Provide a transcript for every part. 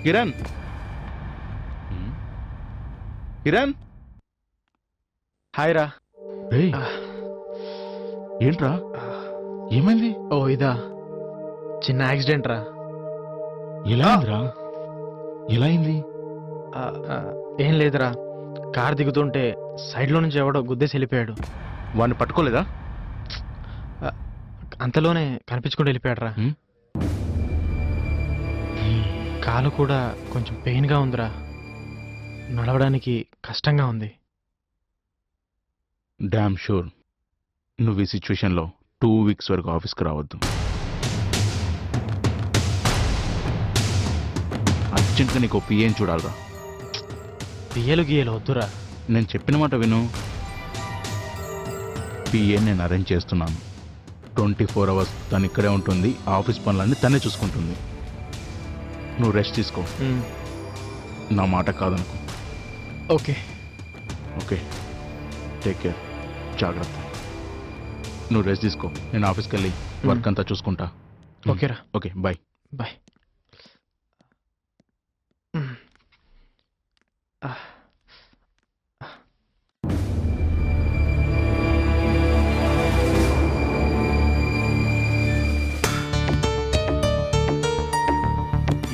Kiran Kiran hi రా. రేయ్ ఏంట్రా ఏమైంది? ఓ ఇదా, చిన్న యాక్సిడెంట్ రా. ఎలా అయిందిరా? ఎలా అయింది? ఏం లేదురా, కార్ దిగుతుంటే సైడ్లో నుంచి ఎవడో గుద్దేసి వెళ్ళిపోయాడు. వాడిని పట్టుకోలేదా? అంతలోనే కనిపించుకుంటూ వెళ్ళిపోయాడు రా. హ్మ్? కాలు కూడా కొంచెం పెయిన్గా ఉందిరా, నడవడానికి కష్టంగా ఉంది. డామ్ షూర్ నువ్వు ఈ సిచ్యువేషన్లో 2 వీక్స్ వరకు ఆఫీస్కి రావద్దు. అర్జెంట్గా నీకు పిఏని చూడాలరా. పియ్యలు గీయలు వద్దురా. నేను చెప్పిన మాట విను. పిఏ నేను అరేంజ్ చేస్తున్నాను. 24 అవర్స్ తను ఇక్కడే ఉంటుంది. ఆఫీస్ పనులన్నీ తనే చూసుకుంటుంది. నువ్వు రెస్ట్ తీసుకో. నా మాట కాదనుకో. ఓకే ఓకే, టేక్ కేర్, జాగ్రత్త. నువ్వు రెస్ట్ తీసుకో, నేను ఆఫీస్కి వెళ్ళి వర్క్ అంతా చూసుకుంటా. ఓకేరా. Okay, bye. బాయ్.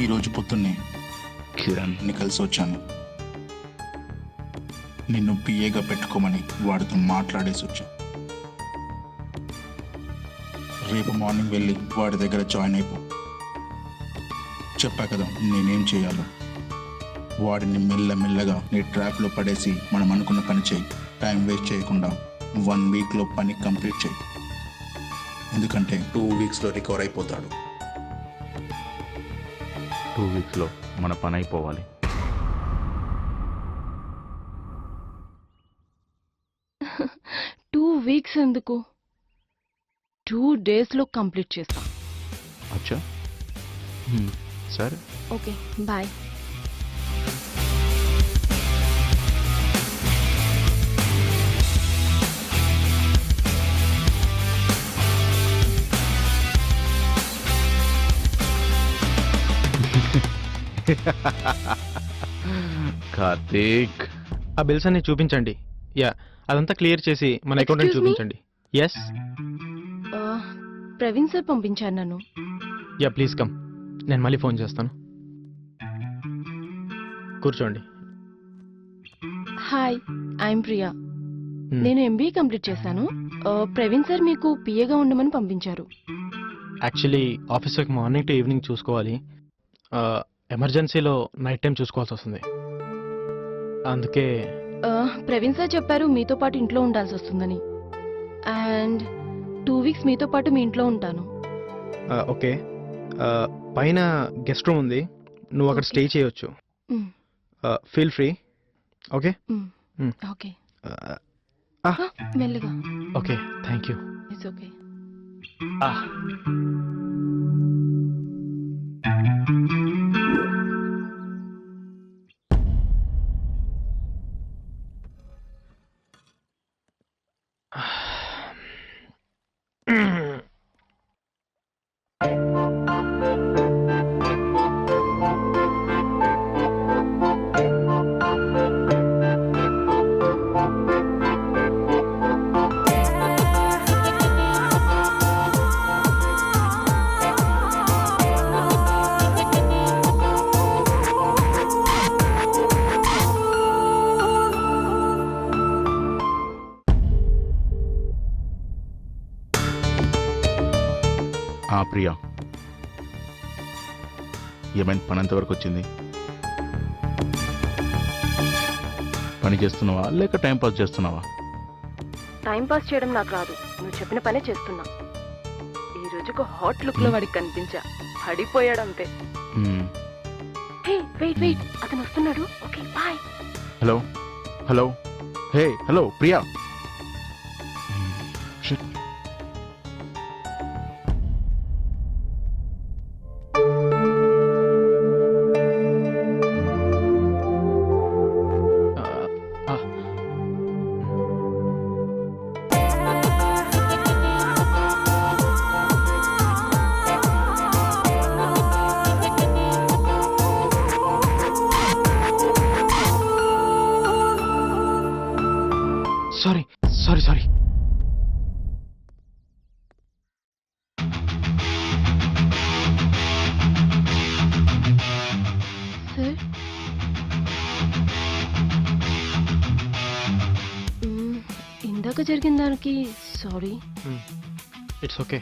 ఈరోజు పొద్దున్నే కిరణ్ నిన్ను కలిసి వచ్చాను. నిన్ను పిఏగా పెట్టుకోమని వాడితో మాట్లాడేసి వచ్చా. రేపు మార్నింగ్ వెళ్ళి వాడి దగ్గర జాయిన్ అయిపో. చెప్పా కదా నేనేం చేయాలో. వాడిని మెల్లమెల్లగా నీ ట్రాప్లో పడేసి మనం అనుకున్న పని చేయి. టైం వేస్ట్ చేయకుండా 1 వీక్లో పని కంప్లీట్ చేయి. ఎందుకంటే 2 వీక్స్లో రికవర్ అయిపోతాడు. 2 వీక్స్లో మన పని అయిపోవాలి. టూ వీక్స్ ఎందుకు, 2 డేస్లో కంప్లీట్ చేస్తా. అచ్చా, సరే. Okay, bye. కార్తీక్, ఆ బిల్స్ అన్ని చూపించండి. యా, అదంతా క్లియర్ చేసి మన అకౌంటెంట్ Excuse me? చూపించండి. ఎస్. ప్రవీణ్ సార్ పంపించాను నన్ను. Yeah, please come. నేను మళ్ళీ ఫోన్ చేస్తాను. కూర్చోండి. Hi, I'm Priya. Hmm. నేను ఎంబీఏ కంప్లీట్ చేశాను. ప్రవీణ్ సార్ మీకు పిఏగా ఉండమని పంపించారు. యాక్చువల్లీ ఆఫీస్కి మార్నింగ్ టు ఈవినింగ్ చూసుకోవాలి. ఎమర్జెన్సీలో నైట్ టైం చూసుకోవాల్సి వస్తుంది. అందుకే ప్రవీణ్ సార్ చెప్పారు మీతో పాటు ఇంట్లో ఉండాల్సి వస్తుందని. అండ్ 2 వీక్స్ మీతో పాటు మీ ఇంట్లో ఉంటాను. ఓకే, పైన గెస్ట్ రూమ్ ఉంది, నువ్వు అక్కడ Okay. స్టే చేయొచ్చు. Mm, feel free. Okay. mm, okay. మెల్లిగా. Okay, thank you. It's okay. Priya, ఏమైనా పని ఎంతవరకు వచ్చింది? పని చేస్తున్నావా లేక టైం పాస్ చేస్తున్నావా? టైం పాస్ చేయడం నాకు రాదు, నువ్వు చెప్పిన పనే చేస్తున్నా. ఈ రోజుకు హాట్ లుక్ లో వాడికి కనిపించా, పడిపోయాడంతే. హే వెయిట్ వెయిట్, అతను వస్తున్నాడు. Okay bye. Hello hello, hey hello Priya. Shit. తెలియక జరిగిన దానికి సారీ. ఇట్స్ ఓకే,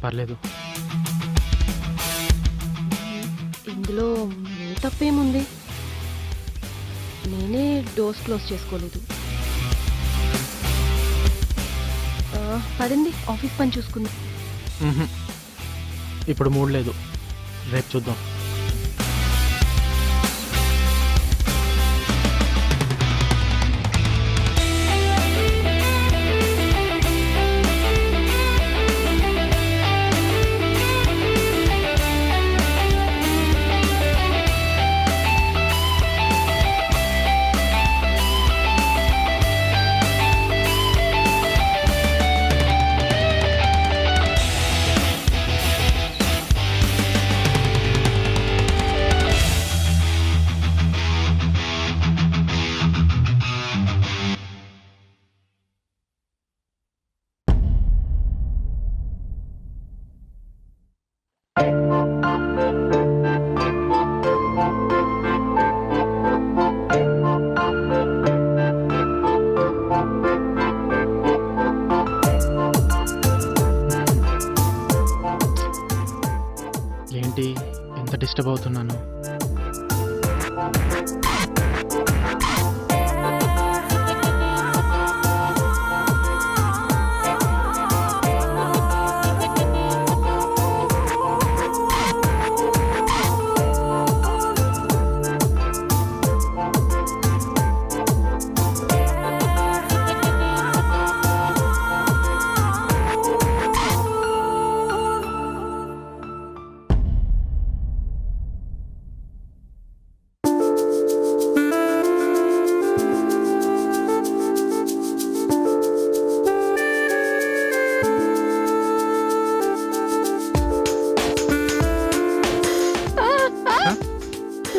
పర్లేదు. ఇందులో మీ తప్పేముంది? నేనే డోర్స్ క్లోజ్ చేసుకోలేదు. పదండి ఆఫీస్ పని చూసుకుందాం. ఇప్పుడు మూడ్ లేదు, రేపు చూద్దాం. ఏంటి ఎంత డిస్టర్బ్ అవుతున్నాను?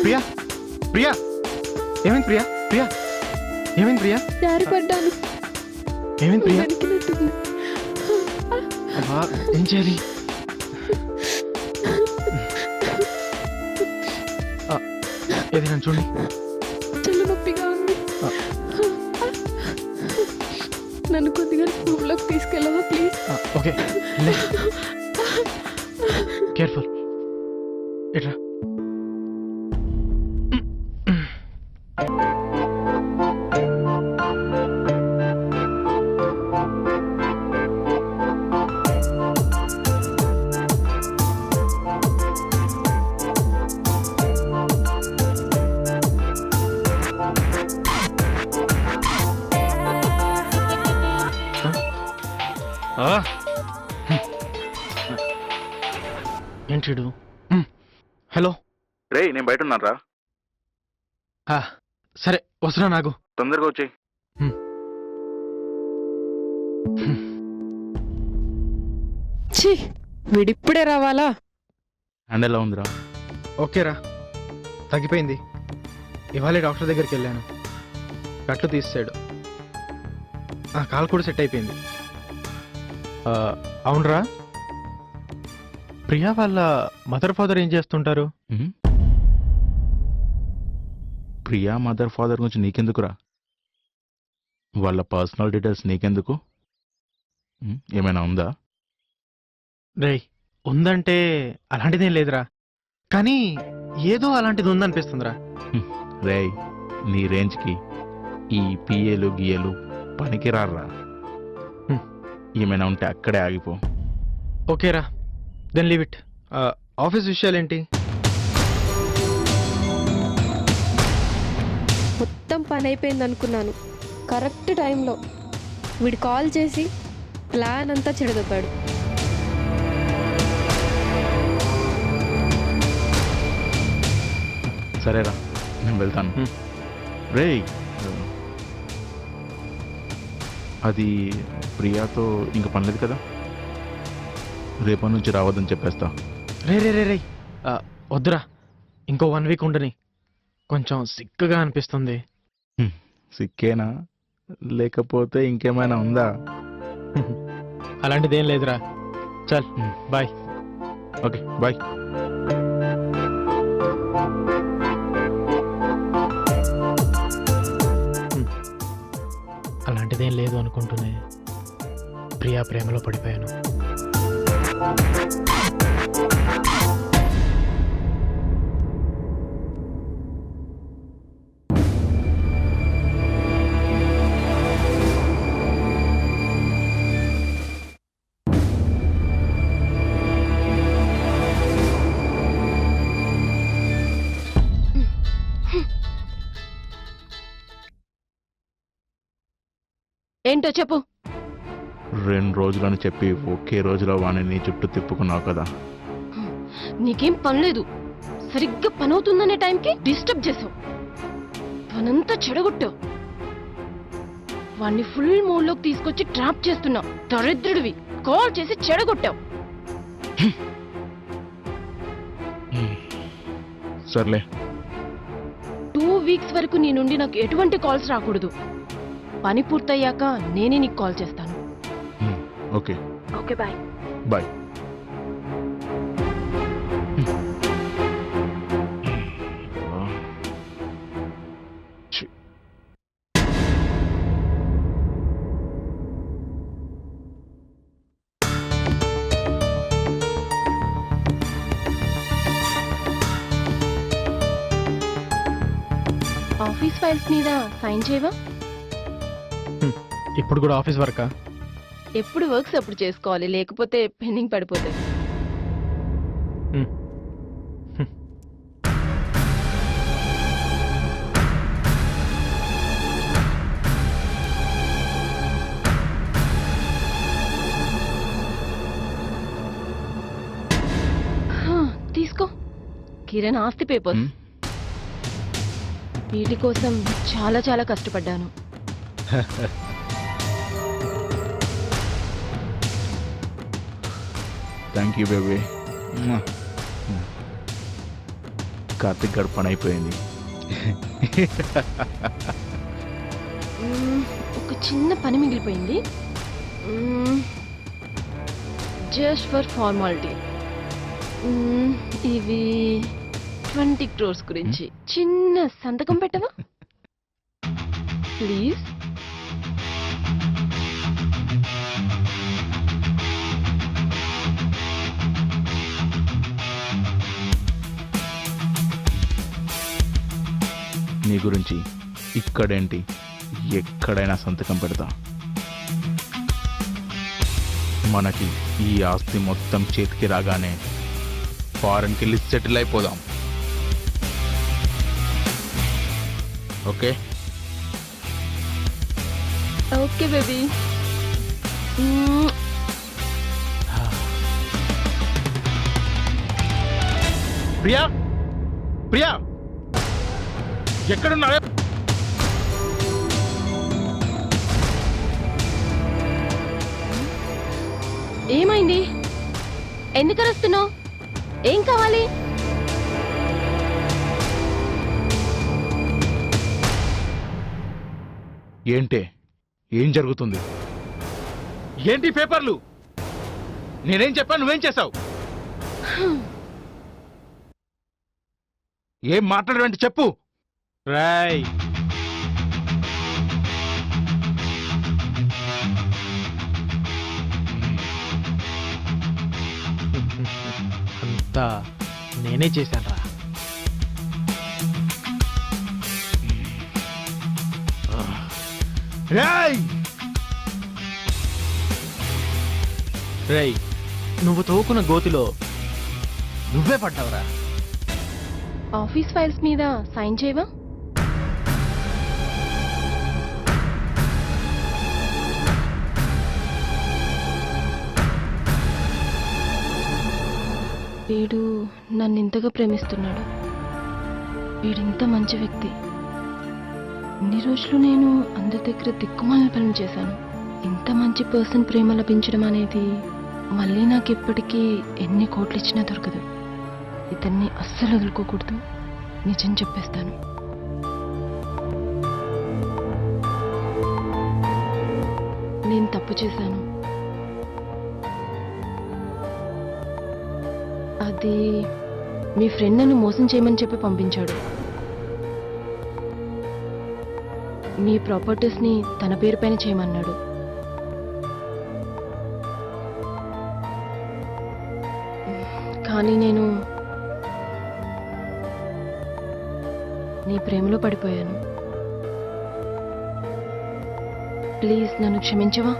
ప్రియా, ప్రియా, ఏమైంది ప్రియా? ప్రియా, ఏమైంది ప్రియా? జారిపడ్డాను. ఏమైంది ప్రియా? వణికినట్టుంది. అబ్బా, ఏం చేయాలి? ఏది నన్ను చూడండి. చాలా నొప్పిగా ఉంది. నన్ను కొద్దిగా రూమ్లోకి తీసుకెళ్ళవా ప్లీజ్? Okay, careful. ఎట్రా. ఏంటిడు? హలో. రే, నేను బయట ఉన్నాను రా. సరే వస్తున్నా, నాకు తొందరగా వచ్చేయి. ఛీ, వీడిప్పుడే రావాలా? హ్యాండ్ ఎలా ఉందిరా? ఓకేరా, తగ్గిపోయింది. ఇవాళ డాక్టర్ దగ్గరికి వెళ్ళాను, కట్లు తీసాడు. కాలు కూడా సెట్ అయిపోయింది. అవునరా, ప్రియా వాళ్ళ మదర్ ఫాదర్ ఏం చేస్తుంటారు? ప్రియా మదర్ ఫాదర్ గురించి నీకెందుకురా? వాళ్ళ పర్సనల్ డీటెయిల్స్ నీకెందుకు? ఏమైనా ఉందా? రేయ్, ఉందంటే అలాంటిదేం లేదురా, కానీ ఏదో అలాంటిది ఉందనిపిస్తుందిరా. రేయ్, నీ రేంజ్కి ఈ పిఏలు గిఏలు పనికిరారా. ఏమైనా ఉంటే అక్కడే ఆగిపో. ఓకేరా, దెన్ లీవ్ ఇట్. ఆఫీస్ విషయాలేంటి? మొత్తం పని అయిపోయింది అనుకున్నాను. కరెక్ట్ టైంలో వీడు కాల్ చేసి ప్లాన్ అంతా చెడదొబ్బాడు. సరేరా, నేను వెళ్తాను. రేయ్, అది ప్రియాతో ఇంక పనిలేదు కదా? రేపటి నుంచి రావద్దని చెప్పేస్తా. రే రే రే రే వద్దురా, ఇంకో 1 వీక్ ఉండని. కొంచెం సిక్కుగా అనిపిస్తుంది. సిక్కేనా, లేకపోతే ఇంకేమైనా ఉందా? అలాంటిదేం లేదురా. చల్, బాయ్. Okay, bye. అలాంటిదేం అయ్యేదేం లేదు అనుకుంటూనే ప్రియా ప్రేమలో పడిపోయాను. ఏంటో చెప్పు. 2 రోజులని చెప్పి ఒకే రోజులో వాణ్ణి నీ చుట్టూ తిప్పుకున్నావు కదా. నీకేం పనిలేదు. సరిగ్గా పని అవుతుందనే టైంకి డిస్టర్బ్ చేసావు. పనంతా చెడగొట్టావు. వాణ్ణి ఫుల్ మూడ్లోకి తీసుకొచ్చి ట్రాప్ చేస్తున్నావు. దరిద్రుడివి. కాల్ చేసి చెడగొట్టావు. సర్లే, 2 వీక్స్ వరకు నీ నుండి నాకు ఎటువంటి కాల్స్ రాకూడదు. పని పూర్తయ్యాక నేనే నీకు కాల్ చేస్తాను. Okay okay bye. Bye. Office files మీద సైన్ చేయవా? ఇప్పుడు కూడా ఆఫీస్ వర్కా? ఎప్పుడు వర్క్స్ అప్పుడు చేసుకోవాలి, లేకపోతే పెండింగ్ పడిపోతాయి. తీసుకో, కిరణ్ ఆస్తి పేపర్స్. వీటి కోసం చాలా చాలా కష్టపడ్డాను. Thank you baby. కార్తిక్ గడు పని అయిపోయింది. ఒక చిన్న పని మిగిలిపోయింది. Just for formality. ఇవి 20 crores గురించి చిన్న సంతకం పెట్టవా ప్లీజ్? నీ గురించి ఇక్కడేంటి, ఎక్కడైనా సంతకం పెడతా. మనకి ఈ ఆస్తి మొత్తం చేతికి రాగానే ఫారెన్కి వెళ్ళి సెటిల్ అయిపోదాం. Okay okay baby. Priya, Priya ఎక్కడున్నావే? ఏమైంది? ఎందుకు అరుస్తున్నావు? ఏం కావాలి? ఏంటే, ఏం జరుగుతుంది? ఏంటి పేపర్లు? నేనేం చెప్పాను, నువ్వేం చేశావు? ఏం మాట్లాడవేంటి చెప్పు. రాయ్, అంతా నేనే చేశాను రా. రేయ్! రేయ్, నువ్వు తోకున్న గోతిలో నువ్వే పడ్డావురా. ఆఫీస్ ఫైల్స్ మీద సైన్ చేయవా? వీడు నన్ను ఇంతగా ప్రేమిస్తున్నాడు. వీడింత మంచి వ్యక్తి. ఇన్ని రోజులు నేను అందరి దగ్గర దిక్కుమాలిన పనులు చేశాను. ఇంత మంచి పర్సన్ ప్రేమ లభించడం అనేది మళ్ళీ నాకు ఎప్పటికీ ఎన్ని కోట్లు ఇచ్చినా దొరకదు. ఇతన్ని అస్సలు వదులుకోకూడదు. నిజం చెప్పేస్తాను. నేను తప్పు చేశాను. అది మీ ఫ్రెండ్ నన్ను మోసం చేయమని చెప్పి పంపించాడు. మీ ప్రాపర్టీస్ని తన పేరు పైన చేయమన్నాడు. కానీ నేను నీ ప్రేమలో పడిపోయాను. ప్లీజ్ నన్ను క్షమించవా?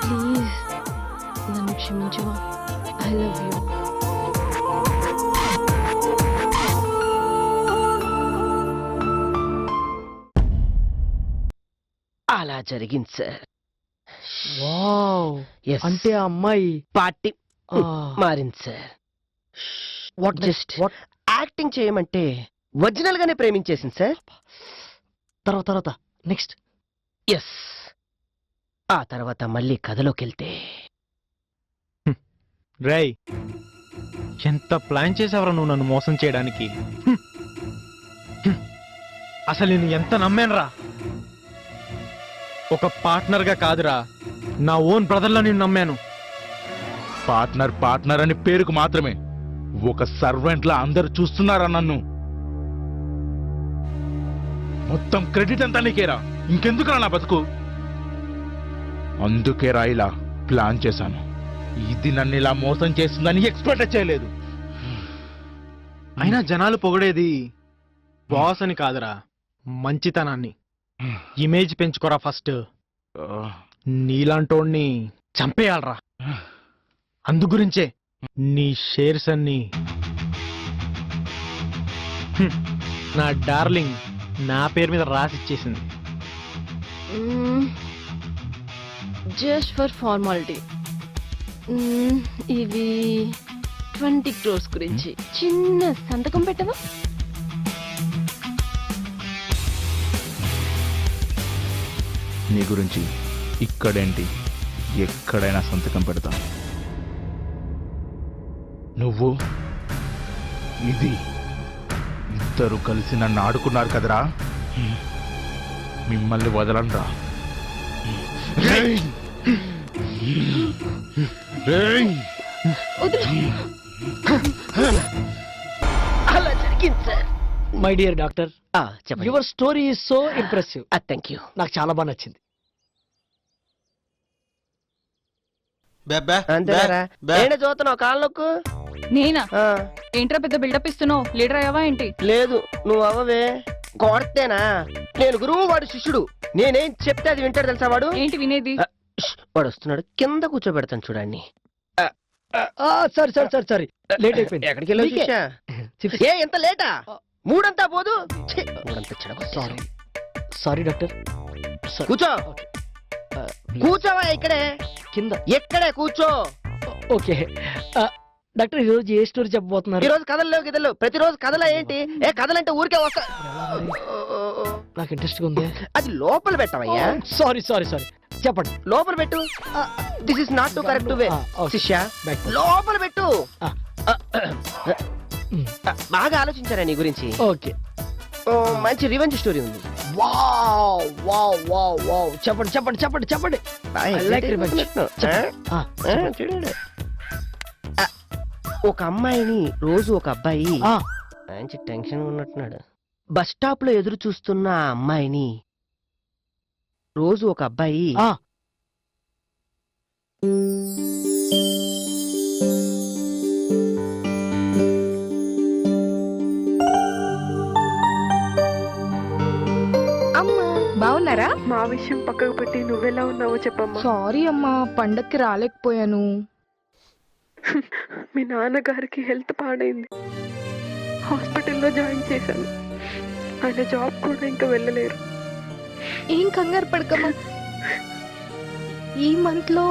ప్లీజ్ నన్ను క్షమించవా? I love you. అలా జరిగింది సార్. Wow, Yes. అంటే ఆ అమ్మాయి పార్టీ మారింది సార్. వాట్ జస్ట్ యాక్టింగ్ చేయమంటే ఒరిజినల్ గానే ప్రేమించేసింది సార్. తర్వాత నెక్స్ట్. ఎస్. ఆ తర్వాత మళ్ళీ కథలోకి వెళ్తే రేయ్, ఎంత ప్లాన్ చేసావరా నువ్వు నన్ను మోసం చేయడానికి? అసలు నేను ఎంత నమ్మానురా. ఒక పార్ట్నర్గా కాదురా, నా ఓన్ బ్రదర్లా నేను నమ్మాను. పార్ట్నర్ అని పేరుకు మాత్రమే. ఒక సర్వెంట్ లా అందరు చూస్తున్నారా నన్ను? మొత్తం క్రెడిట్ అంతా నీకేరా. ఇంకెందుకురా నా బతుకు? అందుకేరా ఇలా ప్లాన్ చేశాను. ఇది నన్ను ఇలా మోసం చేస్తుందని ఎక్స్పెక్ట్ చేయలేదు. అయినా జనాలు పొగిడేది బాస్ అని కాదురా, మంచితనాన్ని. ఇమేజ్ పెంచుకోరా ఫస్ట్. నీలాంటోడిని చంపేయాలరా. అందు గురించే నీ షేర్స్ అన్ని నా డార్లింగ్ నా పేరు మీద రాసిచ్చేసింది. Just for formality. ఇవి 20 crores గురించి చిన్న సంతకం పెట్టవా? నీ గురించి ఇక్కడేంటి, ఎక్కడైనా సంతకం పెడతా. నువ్వు ఇది ఇద్దరు కలిసి నన్ను ఆడుకున్నారు కదరా, మిమ్మల్ని వదలనరా. అలా జరిగింది సార్. మై డియర్ డాక్టర్, చెప్పండి. Your story is so impressive. Thank you. నాకు చాలా బాగా నచ్చింది. అంతేరా ఏంటి చూస్తున్నావు కాళ్ళకు? నేనా? ఏంట్రా పెద్ద బిల్డప్ ఇస్తున్నావు? లీడర్ అయ్యావా ఏంటి? లేదు, నువ్వు అవ్వవే. కొడితేనా? నేను గురువు, వాడు శిష్యుడు. నేనేం చెప్తే అది వింటాడు తెలుసా వాడు? ఏంటి వినేది? వాడు వస్తున్నాడు, కింద కూర్చోబెడతాను చూడండి. Sorry sorry sorry sorry, late అయిపోయింది. ఎక్కడికి వెళ్ళావు శిష్యా? ఏ ఎంత లేటా? మూడంతా పోదు. ఛీ, మూడంతా చెడగొట్టేశారు. Sorry sorry doctor. Sorry. కూర్చో. Okay. కూర్చోవా ఇక్కడే. కింద. ఎక్కడే కూర్చో. ఓకే డాక్టర్, ఈ రోజు ఏ స్టోరీ ఈ చెప్పబోతున్నారు? రోజు కథలు లేవు గిదలు. ప్రతిరోజు కథలా ఏంటి? ఏ కథలంటే ఊరికే వస్తా. నాకు ఇంట్రెస్ట్ గా ఉంది. అది లోపల పెట్టవయ్యా. సారీ సారీ సారీ, చెప్పండి. లోపల పెట్టు. This is not to correct way. Okay. శిష్య Back. లోపల పెట్టు. Ah. బాగా ఆలోచించారా నీ గురించి? ఓకే. ఓ, మంచి రివెంజ్ స్టోరీ ఉంది. వావ్ వావ్ వావ్ వావ్, చెప్పండి చెప్పండి చెప్పండి చెప్పండి. I like revenge. చూడండి. ఒక అమ్మాయిని రోజు ఒక అబ్బాయి మంచి టెన్షన్ ఉన్నట్టున్నాడు. బస్ స్టాప్ లో ఎదురు చూస్తున్న ఆ అమ్మాయిని రోజు ఒక అబ్బాయి బాగున్నారా? మా విషయం పక్కకు పెట్టి నువ్వెలా ఉన్నావో చెప్పమ్మా. సారీ అమ్మా, పండక్కి రాలేకపోయాను. మీ నాన్నగారికి హెల్త్ పాడైంది, హాస్పిటల్లో జాయిన్ చేశాను. ఆయన జాబ్ కూడా ఇంకా వెళ్ళలేరు. ఏం కంగారు పడకమ్మా, ఈ మంత్ లో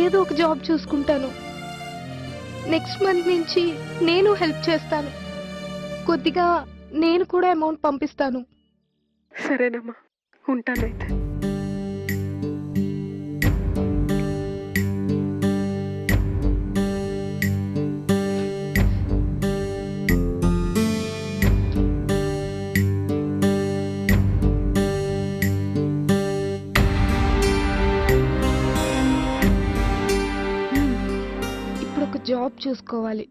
ఏదో ఒక జాబ్ చూసుకుంటాను. నెక్స్ట్ మంత్ నుంచి నేను హెల్ప్ చేస్తాను. కొద్దిగా నేను కూడా అమౌంట్ పంపిస్తాను. సరేనమ్మా, ఉంటానైతే. చూసుకోవాలి.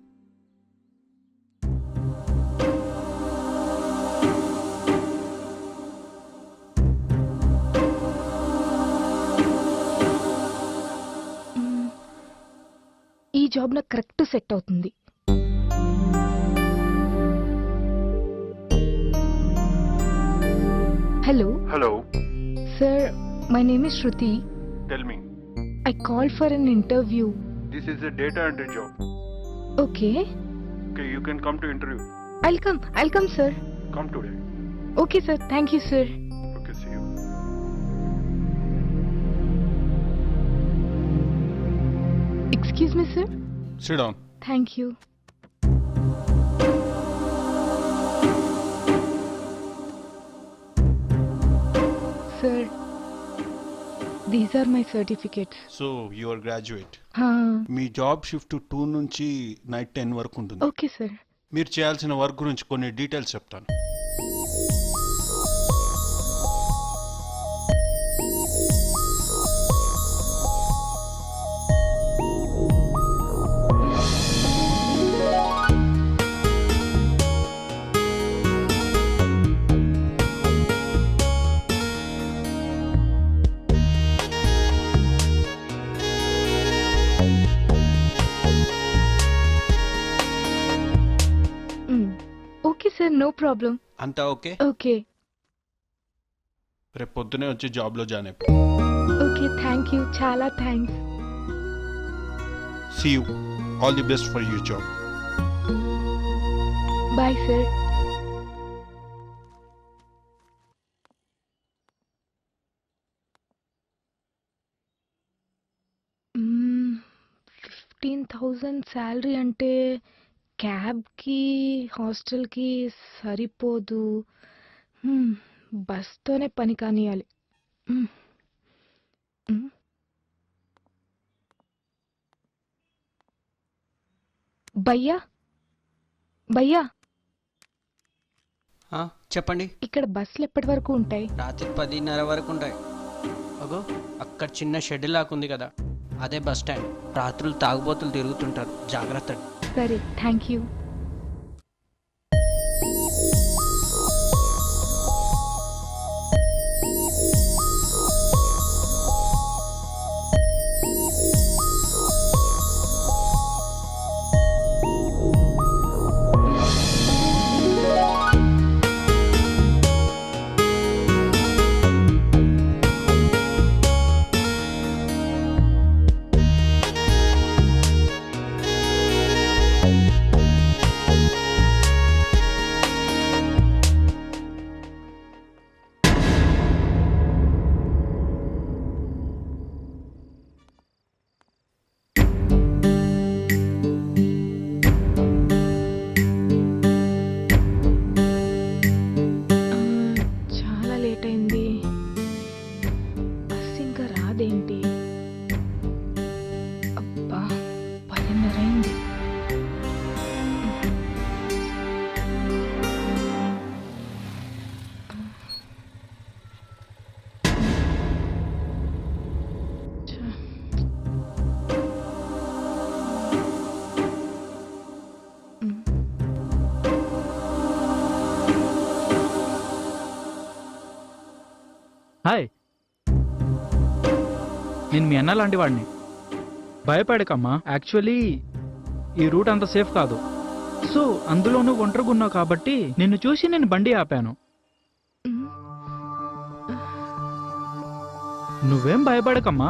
మ్మ్. ఈ జాబ్ నాకు కరెక్ట్ సెట్ అవుతుంది. Hello Hello, sir, my name is Shruti. tell me. I called for an interview. This is a data entry job. Okay. Okay, you can come to interview. I'll come, sir. Come today. Okay, sir. Thank you, sir. Okay, see you. Excuse me, sir. Sit down. Thank you. Sir, these are my certificates. So your graduate. Me job shift 2 నుంచి night 10 వరకు ఉంటుంది. Okay, sir. మీరు చేయాల్సిన work గురించి కొన్ని details చెప్తాను. Okay, sir. No problem. అంతా okay? Okay. రేపు పొద్దునే వచ్చి జాబ్లో జాయిన్ అయిపో. Okay, thank you. Chala thanks. See you. All the best for your job. Bye, sir. మ్మ్. 15,000 శాలరీ అంటే క్యాబ్కి హాస్టల్కి సరిపోదు. బస్తోనే పని కానియాలి. మ్మ్. మ్మ్. భయ్యా భయ్యా, చెప్పండి. ఇక్కడ బస్సులు ఎప్పటి వరకు ఉంటాయి? రాత్రి 10:30 వరకు ఉంటాయి. అగో అక్కడ చిన్న షెడ్ లాకుంది కదా, అదే బస్ స్టాండ్. రాత్రులు తాగుబోతులు తిరుగుతుంటారు, జాగ్రత్త. సరే, థ్యాంక్ యూ. చాలా లేట్ అయింది. బస్ ఇంకా రాదేంటి? అబ్బా, 10:30 అయింది. హాయ్, నేను మీ అన్న లాంటి వాడిని. భయపడకమ్మా. యాక్చువల్లీ ఈ రూట్ అంత సేఫ్ కాదు. సో అందులోనూ ఒంటరిగా ఉన్నావు కాబట్టి నిన్ను చూసి నేను బండి ఆపాను. నువ్వేం భయపడకమ్మా.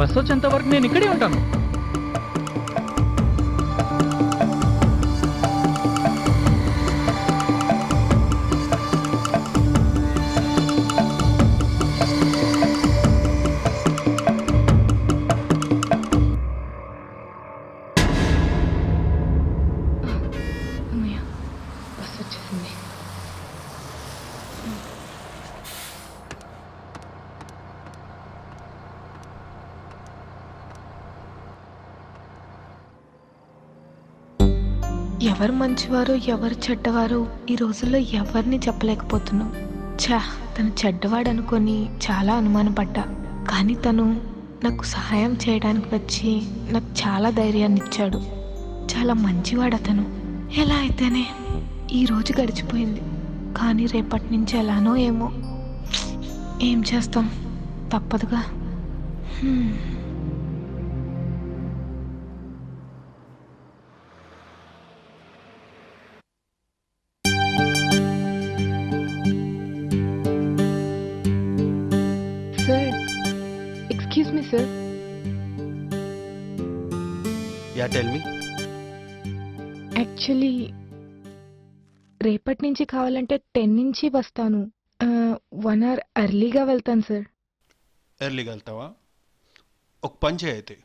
బస్ వచ్చేంత వరకు నేను ఇక్కడే ఉంటాను. అమ్మయ్య, బస్ వచ్చేసింది. ఎవరు మంచివారో ఎవరు చెడ్డవారో ఈ రోజుల్లో ఎవరిని చెప్పలేకపోతున్నాం. తను చెడ్డవాడు అనుకొని చాలా అనుమానపడ్డా, కానీ తను నాకు సహాయం చేయడానికి వచ్చి నాకు చాలా ధైర్యాన్ని ఇచ్చాడు. చాలా మంచివాడు అతను. ఎలా అయితేనే ఈ రోజు గడిచిపోయింది, కానీ రేపటి నుంచి ఎలానో ఏమో. ఏం చేస్తాం, తప్పదుగా. Sir, excuse me sir. Yeah tell me. Actually రేపటి నుంచి కావాలంటే 10 నుంచి వస్తాను. 1 hour ఎర్లీగా వెళ్తాను సార్. ఎర్లీగా వెళ్తావా? ఒక పని చేయి అయితే,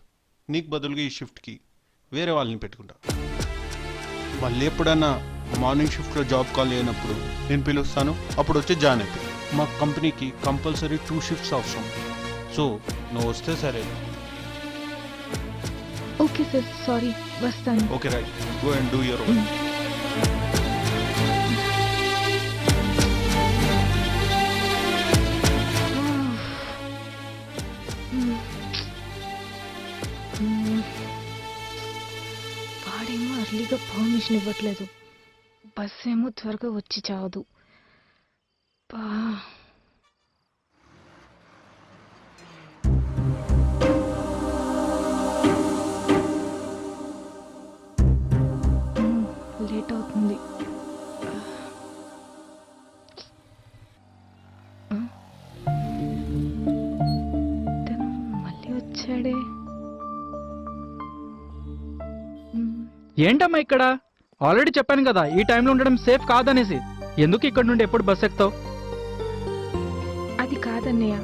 నీకు బదులుగా ఈ షిఫ్ట్కి వేరే వాళ్ళని పెట్టుకుంటా. మళ్ళీ ఎప్పుడన్నా మార్నింగ్ షిఫ్ట్లో జాబ్ కాల్ అయినప్పుడు నేను పిలుస్తాను, అప్పుడు వచ్చి జాయిన్ అయిపోయి. మా కంపెనీకి కంపల్సరీ 2 shifts అవసరం. సో నువ్వు వస్తే సరే. ఓకే సార్, సారీ, వస్తాను. Okay right, go and do your work. వాడేమో అర్లీగా పర్మిషన్ ఇవ్వట్లేదు, బస్ ఏమో త్వరగా వచ్చి చావదు. లేట్ అవుతుంది. తను మళ్ళీ వచ్చాడే. ఏంటమ్మా ఇక్కడ? ఆల్రెడీ చెప్పాను కదా ఈ టైంలో ఉండడం సేఫ్ కాదనేసి. ఎందుకు ఇక్కడ నుండి ఎప్పుడు బస్ ఎక్కుతావు? అది కాదన్నయ్య,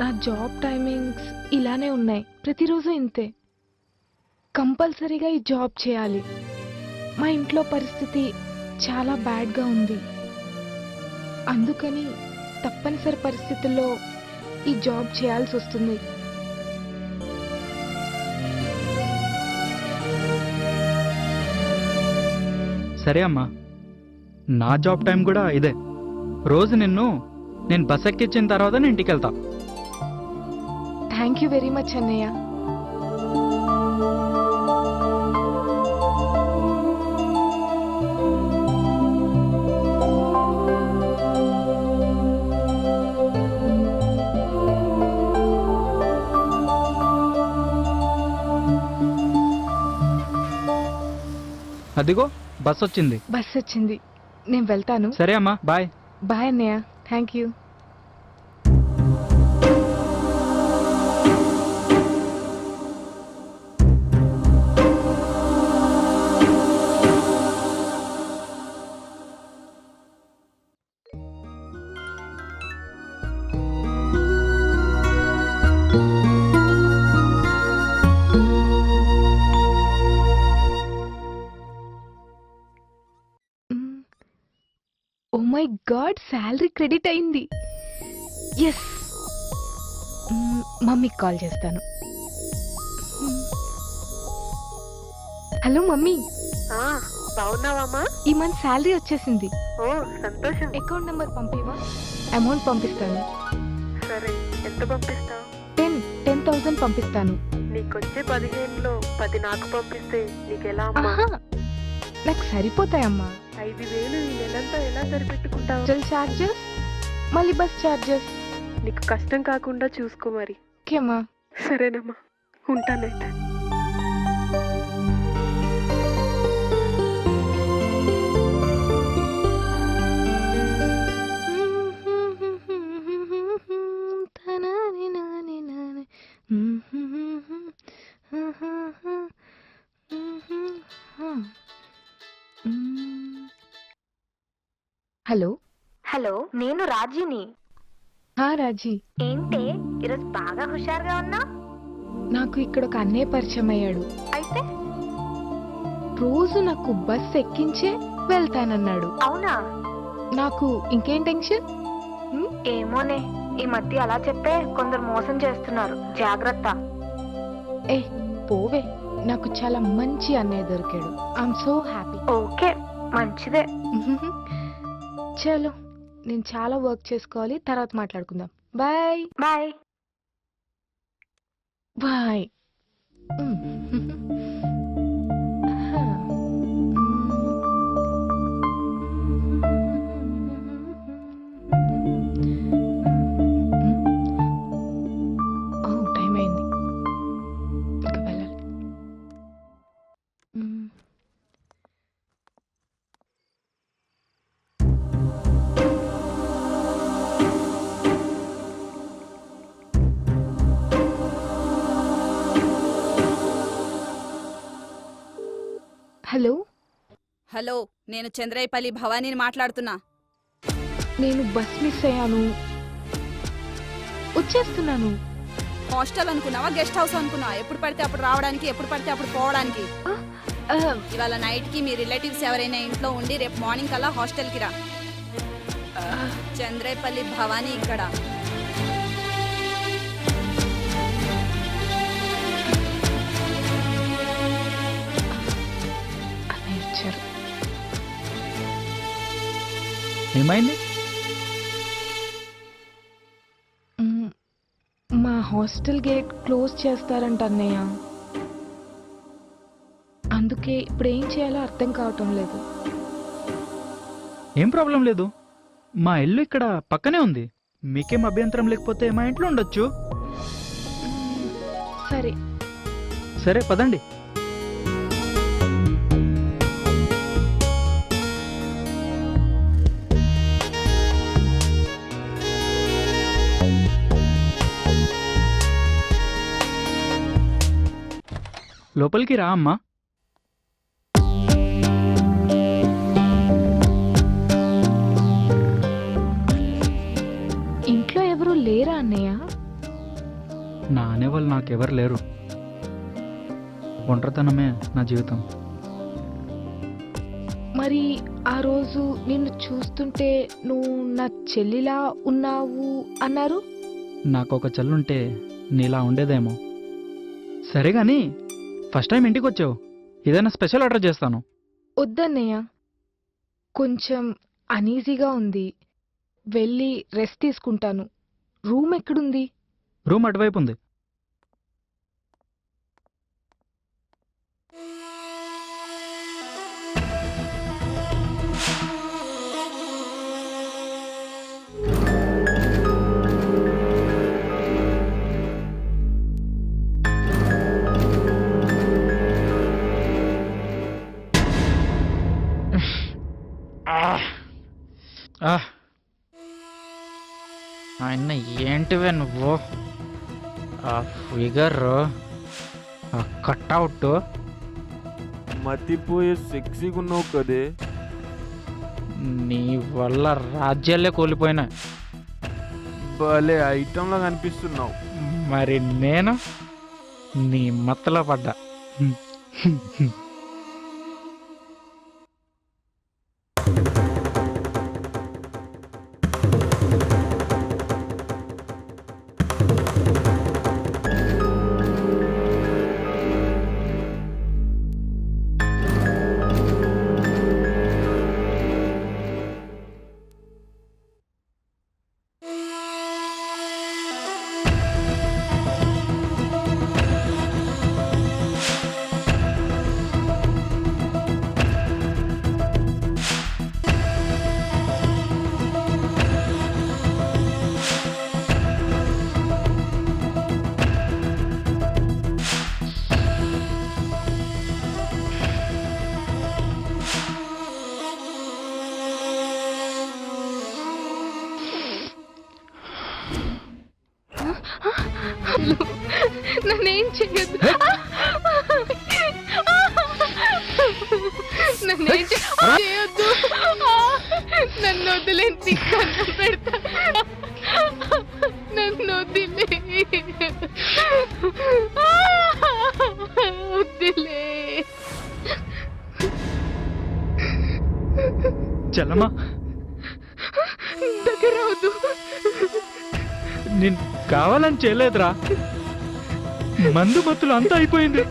నా జాబ్ టైమింగ్స్ ఇలానే ఉన్నాయి, ప్రతిరోజు ఇంతే. కంపల్సరీగా ఈ జాబ్ చేయాలి. మా ఇంట్లో పరిస్థితి చాలా బ్యాడ్గా ఉంది, అందుకని తప్పనిసరి పరిస్థితుల్లో ఈ జాబ్ చేయాల్సి వస్తుంది. సరే అమ్మా, నా జాబ్ టైం కూడా ఇదే. రోజు నేను బస్ ఎక్కించిన తర్వాత నేను ఇంటికి వెళ్తా. థ్యాంక్ యూ వెరీ మచ్ అన్నయ్య. అదిగో బస్ వచ్చింది. బస్ వచ్చింది, నేను వెళ్తాను. సరే అమ్మా, బాయ్. బాయ్ అన్నయ్య, thank you. Oh my god, salary credit అయింది. ఎస్, మమ్మీకి కాల్ చేస్తాను. Hello mummy. బాగున్నావమ్మా? ఈ మంత్ శాలరీ వచ్చేసింది. ఓ సంతోషం. Account number పంపివా? అమౌంట్ పంపిస్తాను. సరే, ఎంత పంపిస్తావు? 10,000 పంపిస్తాను. నీకొచ్చే 15లో 10 నాకు పంపిస్తే నీకెలా అమ్మా? ఆహా, నాకు సరిపోతాయమ్మా. 5,000 ఈ నెలంతా ఎలా సరిపెట్టుకుంటావు? హోటల్ చార్జెస్, మళ్ళీ బస్ చార్జెస్. నీకు కష్టం కాకుండా చూసుకో మరి. ఓకేమ్మా. సరేనమ్మా, ఉంటానైతే. హలో. హలో, నేను రాజీని. రాజీ. ఏంటే ఈరోజు బాగా హుషారుగా ఉన్నా? నాకు ఇక్కడ ఒక అన్నయ్య పరిచయం అయ్యాడు. అయితే రోజు నాకు బస్ ఎక్కించే వెళ్తానన్నాడు. అవునా? నాకు ఇంకేం టెన్షన్. ఏమోనే, ఈ మధ్య అలా చెప్పే కొందరు మోసం చేస్తున్నారు, జాగ్రత్త. పోవే, నాకు చాలా మంచి అన్నయ్య దొరికాడు. I'm so happy. ఓకే, మంచిదే. చలో, నేను చాలా వర్క్ చేసుకోవాలి. తర్వాత మాట్లాడుకుందాం. Bye bye. బాయ్. టైం అయింది, ఇంకా వెళ్ళాలి. హలో, హలో, నేను చంద్రైపల్లి భవానీని మాట్లాడుతున్నా. నేను బస్ మిస్ అయ్యాను, వచ్చేస్తున్నాను. హాస్టల్ అనుకున్నావా, గెస్ట్ హౌస్ అనుకున్నావా? ఎప్పుడు పడితే అప్పుడు రావడానికి, ఎప్పుడు పడితే అప్పుడు పోవడానికి. ఇవాళ నైట్ కి మీ రిలేటివ్స్ ఎవరైనా ఇంట్లో ఉండి రేపు మార్నింగ్ కల్లా హాస్టల్ కి రా. చంద్రైపల్లి భవానీ ఇక్కడ. అన్నయ్య వచ్చారు. ఏమైంది? మా హాస్టల్ గేట్ క్లోజ్ చేస్తారంట అన్నయ్య. అందుకే ఇప్పుడు ఏం చేయాలో అర్థం కావటం లేదు. ఏం ప్రాబ్లం లేదు, మా ఇల్లు ఇక్కడ పక్కనే ఉంది. మీకేం అభ్యంతరం లేకపోతే మా ఇంట్లో ఉండొచ్చు. సరే. సరే పదండి. లోపలికి రా అమ్మా. ఇంట్లో ఎవరు లేరా అన్నయ్య? నా అనేవాళ్ళు నాకెవరు లేరు. ఒంటరితనమే నా జీవితం. మరి ఆ రోజు నిన్ను చూస్తుంటే నువ్వు నా చెల్లిలా ఉన్నావు అన్నారు. నాకు ఒక చెల్లుంటే నీలా ఉండేదేమో. సరే గాని ఫస్ట్ టైం ఇంటికి వచ్చావు, ఏదైనా స్పెషల్ ఆర్డర్ చేస్తాను. వద్దన్నయ్య, కొంచెం అనీజీగా ఉంది, వెళ్ళి రెస్ట్ తీసుకుంటాను. రూమ్ ఎక్కడుంది? రూమ్ అటువైపు ఉంది. ఆయన ఏంటివే నువ్వు? ఆ ఫిగర్, ఆ కట్అవుట్, మతిపోయే సెక్సీగా ఉన్నావు కదే. నీ వల్ల రాజ్యాలే కోల్పోయినా. భలే ఐటంలా కనిపిస్తున్నావు. మరి నేను నీ మత్తలో పడ్డా. నన్నేం చేయొద్దు. నన్నేం చేయొద్దు. నన్ను వదిలేంటి, కన్నం పెడతా. నన్ను వదిలే, వదిలే. చలమా దగ్గర అవద్దు. నేను కావాలని చేయలేదురా, మందు మత్తులు అంతా అయిపోయింది.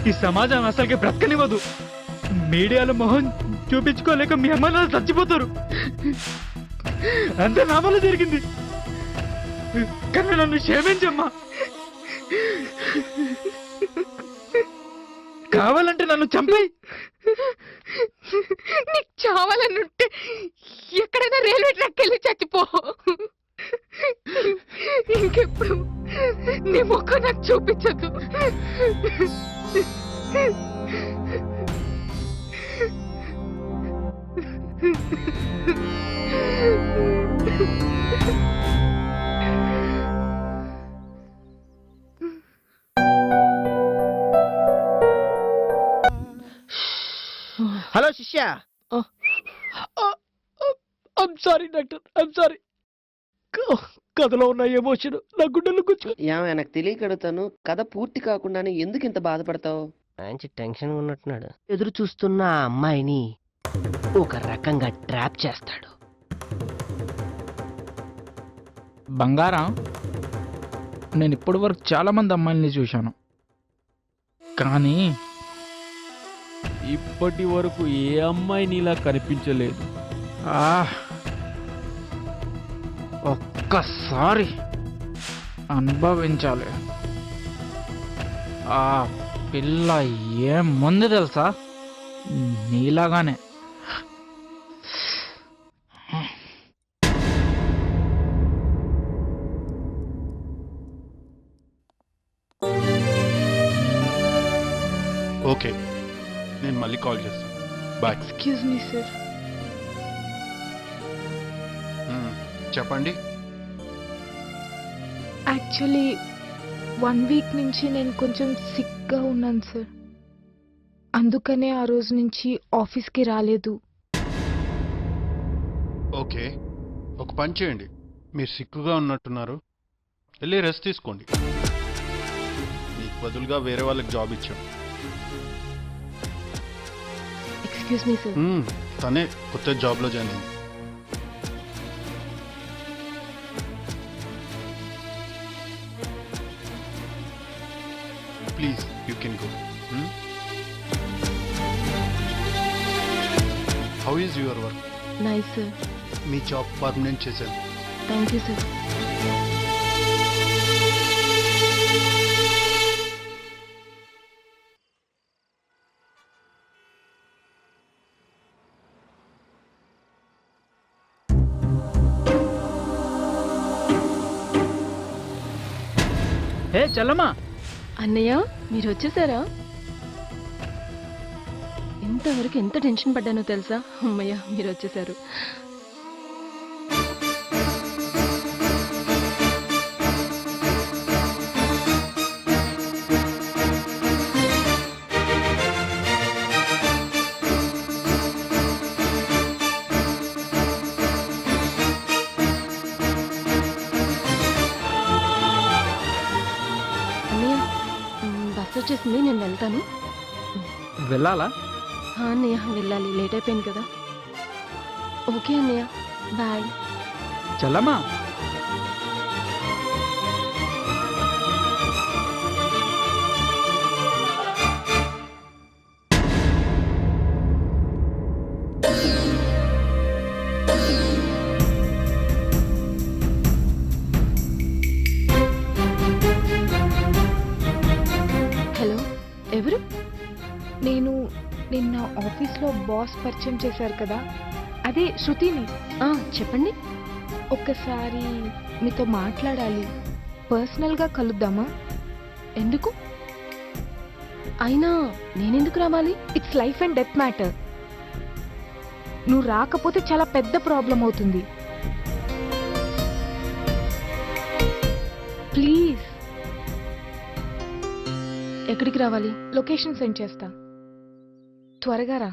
ఈ సమాజం అసలుకి బ్రతకనివ్వదు. మీడియాలో మొహం చూపించుకోలేక మీ అమ్మ నాన్న చచ్చిపోతారు. అంత నా వల్ల జరిగింది. కానీ నన్ను క్షమించమ్మా. కావాలంటే నన్ను చంపేయ్. నీకు చావాలనుంటే ఎక్కడైనా రైల్వే ట్రాక్ వెళ్ళి చచ్చిపో. ఇంకెప్పుడు నీ ముఖం నాకు చూపించదు. హలో శిష్య. I'm sorry doctor, I'm sorry. కథలో ఉన్న ఎమోషన్ నా గుండెలు కూర్చో. ఏమైనా నాకు తెలియక అడుగుతాను, కథ పూర్తి కాకుండానే ఎందుకు ఇంత బాధపడతావు? మంచి టెన్షన్ ఉన్నట్టున్నాడు. ఎదురు చూస్తున్న ఆ అమ్మాయిని ఒక రకంగా ట్రాప్ చేస్తాడు. బంగారం, నేను ఇప్పటి వరకు చాలా మంది అమ్మాయిల్ని చూశాను, కానీ ఇప్పటి వరకు ఏ అమ్మాయి నీలా కనిపించలేదు. ఒక్కసారి అనుభవించాలి. ఆ పిల్ల ఏముంది తెలుసా, నీలాగానే. ఓకే, నేను మళ్ళీ కాల్ చేస్తాను. బాయ్. Excuse me sir. చెప్పండి. యాక్చువల్లీ 1 వీక్ నుంచి నేను కొంచెం సిక్గా ఉన్నాను సార్. అందుకనే ఆ రోజు నుంచి ఆఫీస్కి రాలేదు. ఓకే, ఒక పని చేయండి. మీరు సిక్కుగా ఉన్నట్టున్నారు, వెళ్ళి రెస్ట్ తీసుకోండి. మీకు బదులుగా వేరే వాళ్ళకి జాబ్ ఇచ్చాం. Excuse me sir. తనే కొత్త జాబ్లో జాయిన్ అయింది. Please you can go. How is your work? Nice sir. మీ జాబ్ పర్మనెంట్ చేశాను. Thank you sir. ఏ చల్లమ్మా. అన్నయ్య, మీరు వచ్చేసారా? ఇంతవరకు ఎంత టెన్షన్ పడ్డానో తెలుసా? అమ్మయ్య, మీరు వచ్చేసారు. అన్నయ్య, బస్ వచ్చేసింది, నేను వెళ్తాను. వెళ్ళాలా? అన్నయ్య వెళ్ళాలి, లేట్ అయిపోయింది కదా. ఓకే అన్నయ్య, బాయ్. చల్లమ్మా. హలో, ఎవరు? నేను నిన్న ఆఫీస్లో బాస్ పరిచయం చేశారు కదా, అదే శృతిని. చెప్పండి. ఒక్కసారి మీతో మాట్లాడాలి. పర్సనల్గా కలుద్దామా? ఎందుకు? అయినా నేనెందుకు రావాలి? It's life and death matter. నువ్వు రాకపోతే చాలా పెద్ద ప్రాబ్లం అవుతుంది. ప్లీజ్. ఎక్కడికి రావాలి? లొకేషన్ సెండ్ చేస్తా, త్వరగా రా.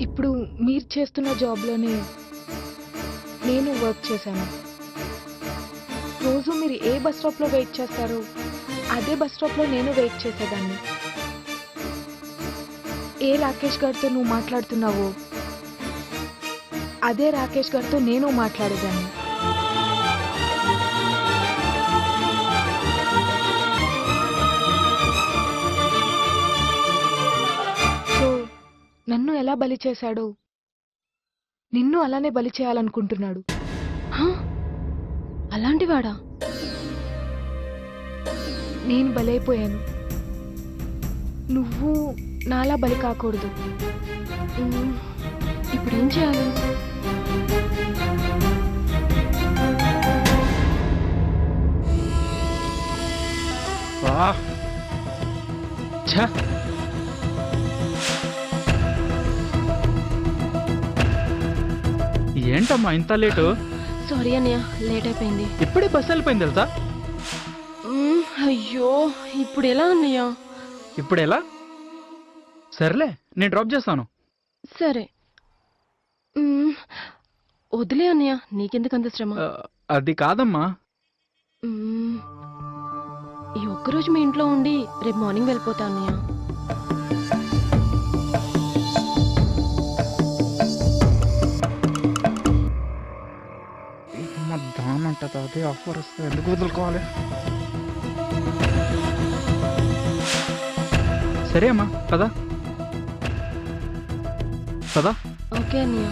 ఇప్పుడు మీరు చేస్తున్న జాబ్లోనే నేను వర్క్ చేశాను. రోజు మీరు ఏ బస్ స్టాప్లో వెయిట్ చేస్తారో అదే బస్ స్టాప్లో నేను వెయిట్ చేసేదాన్ని. ఏ రాకేష్ గారితో నువ్వు మాట్లాడుతున్నావో అదే రాకేష్ గారితో నేను మాట్లాడేదాన్ని. నన్ను ఎలా బలి చేశాడో నిన్ను అలానే బలి చేయాలనుకుంటున్నాడు. అలాంటివాడా? నేను బలైపోయాను, నువ్వు నాలా బలి కాకూడదు. ఇప్పుడేం చేయాలి? ఛ! ఏంటమ్మా ఇంత లేటు? సారీ అన్నయ్య, లేట్ అయిపోయింది. ఇప్పుడే బస్సు వెళ్ళిపోయింది తెలుసా? అయ్యో, ఇప్పుడు ఎలా అన్నయ్య? ఇప్పుడు ఎలా? సర్లే, నేను డ్రాప్ చేస్తాను. సరే. వదిలే అన్నయ్య, నీకెందుకంత శ్రమ? అది కాదమ్మా. ఈ ఒక్కరోజు మీ ఇంట్లో ఉండి రేపు మార్నింగ్ వెళ్ళిపోతా అన్నయ్య. దాని ఉంటుంది, అదే ఆఫర్ వస్తుంది, ఎందుకు వదులుకోవాలి? సరే అమ్మా, పదా పదా. ఓకే అన్నయ్య.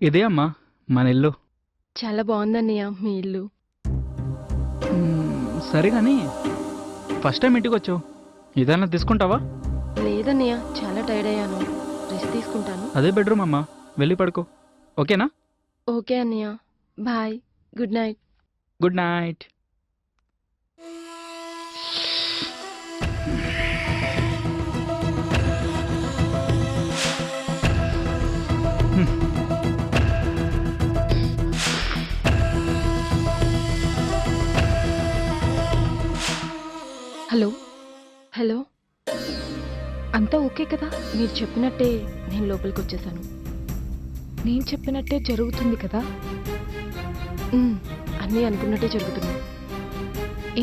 ఇదే అమ్మా మన ఇల్లు. చాలా బాగుందన్నయ్య మీ ఇల్లు. సరే కానీ ఫస్ట్ టైం ఇంటికి వచ్చావు, ఏదైనా తీసుకుంటావా? లేదన్నయ్య, చాలా టైర్డ్ అయ్యాను, రెస్ట్ తీసుకుంటాను. అదే బెడ్రూమ్ అమ్మా, వెళ్ళి పడుకో. ఓకేనా? ఓకే అన్నయ్య, bye, good night. Good night. Hello, hello, అంతా ఓకే కదా? మీరు చెప్పినట్టే నేను లోపలికి వచ్చేసాను. నేను చెప్పినట్టే జరుగుతుంది కదా? అన్నీ అనుకున్నట్టే జరుగుతుంది.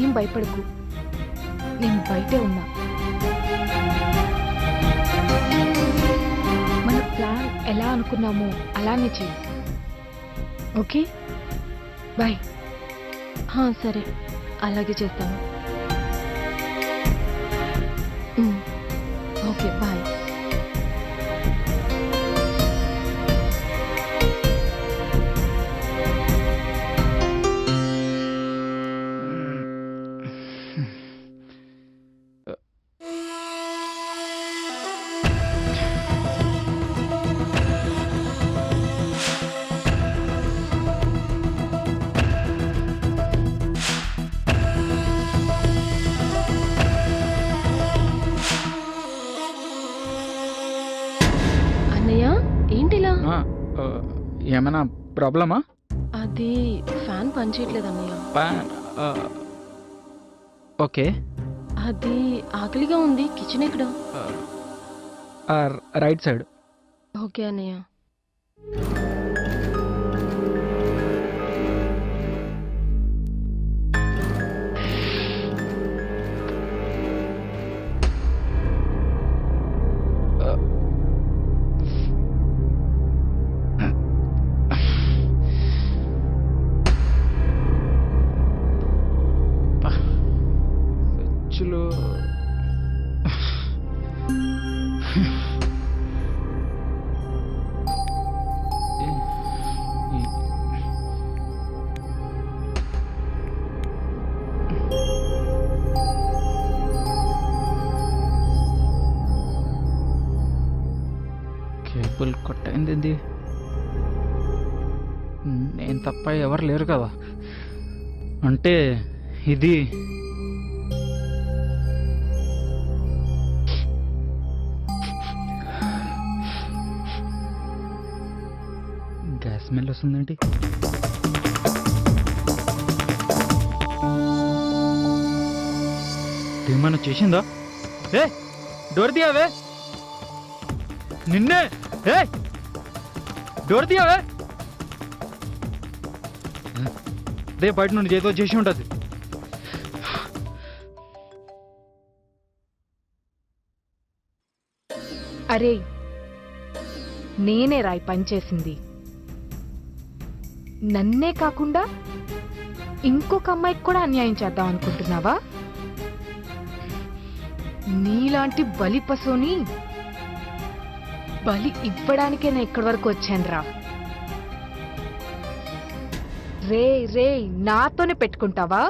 ఏం భయపడకు, నేను బయటే ఉన్నా. మన ప్లాన్ ఎలా అనుకున్నామో అలానే చెయ్యి. Okay, bye. సరే, అలాగే చేస్తాను. Okay, bye. ఏంటిలా? ఏమైనా ప్రాబ్లమా? అది ఫ్యాన్ పనిచేయట్లేదు అన్నయ్య. ఓకే. అది ఆకలిగా ఉంది, కిచెన్ ఎక్కడ? Right side. ఓకే అన్నయ్య. కేబుల్ కొట్టయింది. నేను తప్ప ఎవరు లేరు కదా, అంటే ఇది స్మెల్ వస్తుందేంటి? ఏమన్నా చేసిందా? ఏ డోర్ తీయవే, నిన్నే. ఏ డోర్ తీయవే. అదే బయట నుండి ఏదో చేసి ఉంటుంది. అరే నేనే రాయి పనిచేసింది. నన్నే కాకుండా ఇంకొక అమ్మాయికి కూడా అన్యాయం చేద్దాం అనుకుంటున్నావా? నీలాంటి బలి పశువుని బలి ఇవ్వడానికే నేను ఇక్కడి వరకు వచ్చానురా. రే నాతోనే పెట్టుకుంటావా?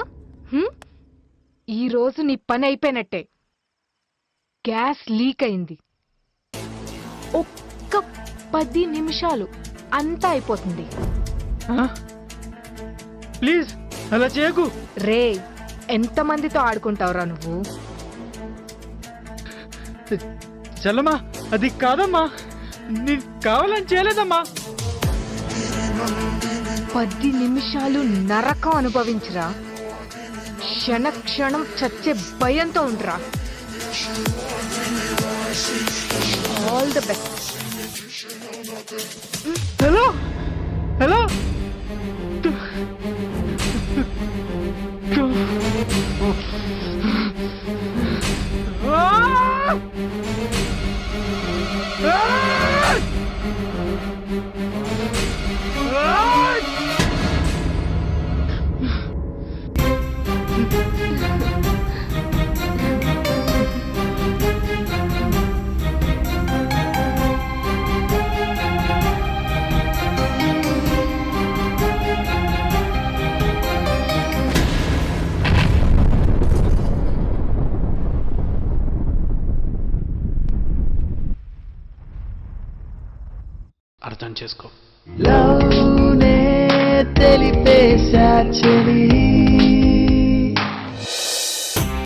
ఈ రోజు నీ పని అయిపోయినట్టే. గ్యాస్ లీక్ అయింది. ఒక్క 10 నిమిషాలు అంతా అయిపోతుంది. ప్లీజ్ అలా చేయకు. రే ఎంతమందితో ఆడుకుంటావురా నువ్వు? చల్లమ్మా, అది కాదమ్మా, నేను కావాలని చేయలేదమ్మా. 10 నిమిషాలు నరకం అనుభవించరా. క్షణ క్షణం చచ్చే భయంతో ఉండరా. All the best. Hello hello అర్థం చేసుకో. తెలిపేశా చెలి